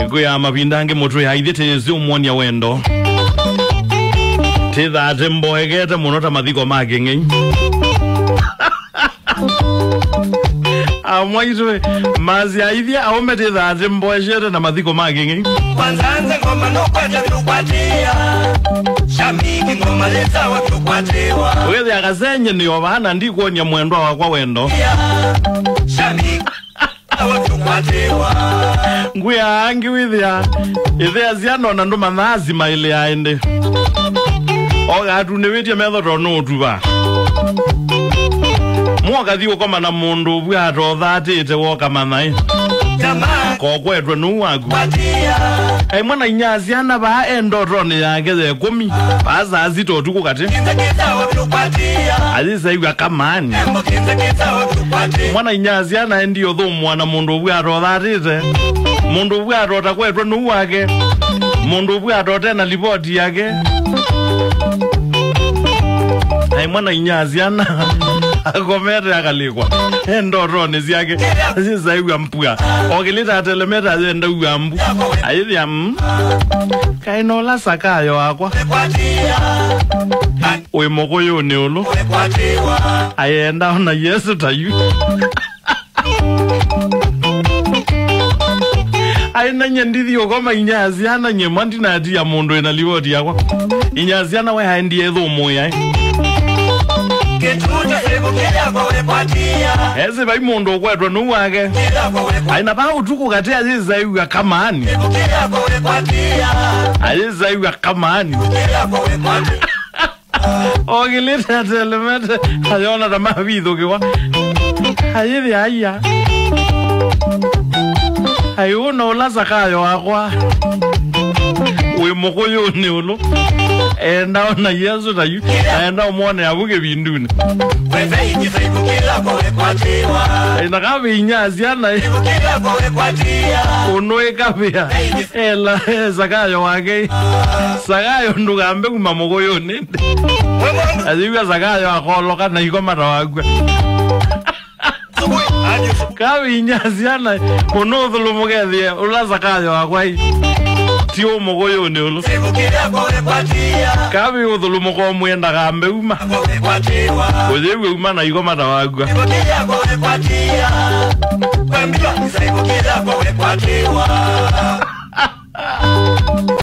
Iguya mapindange moto ya ithyî ūmonya wendo. Tithate mboegete muno ta mathiko make ng'ei. Mwaitu masyaa ithyî aume tithate mboegete na mathiko make ng'ei. Kwanza ngoma no kwata tukwatia. SAMMY ngoma leta watu kwatiwa. Wewe akasenye ni obana ndikuonia mwendo wakwa wendo. SAMMY watu kwatiwa. Nguya angi withia ithia zianona ndo mathazi maile aende. Oga tunewetie metho no tuba. Mwoka thigo koma na mundu bwa to thatite woka manai. Ko kwetwe nu wagu. Ai mwana inyaziana ba endoroni yake ze 10 baza zito tuko kati. Azisa igwa kamani. Mwana inyaziana ndio tho mwana mundu bwa to thatite. Mundu bwa to ta kwetwe nu wake. Mundu bwa to tena ripoti yake. Ai mwana inyaziana akomete akalikwa endoroni ziake zizaigwa mpua okilita atelemeta zenda uambu aithia kainola sakayo akwa wimokoyo ni ulu ayenda ona Yesu tayu aina nyendithio koma inyaziana nyemandi na atia mundu ina livoti yakwa inyaziana we haendie ūmonya ese bai mundu kwetwa nu wake aina ba utuku kati azizaiwa kamani azizaiwa kamani ogilita telemete ayona tama vidho kiwa ayithi aya ayuna ulasa kayo akwa wimokoyo ni ulu enda ona Yesu tayu enda umone abuge bindune enda kabe inyaziana unoe kabia ela sakayo wake sakayo ndugambe kumamokoyo nende aziwa sakayo akoloka na ikomata wagwe kabe inyaziana unothulumugethie ulasakayo wakwai tio mogoyo ni ulu kabi uthulumo ko mwenda gambe uma ujewe uma na ikomata wagwa MBILO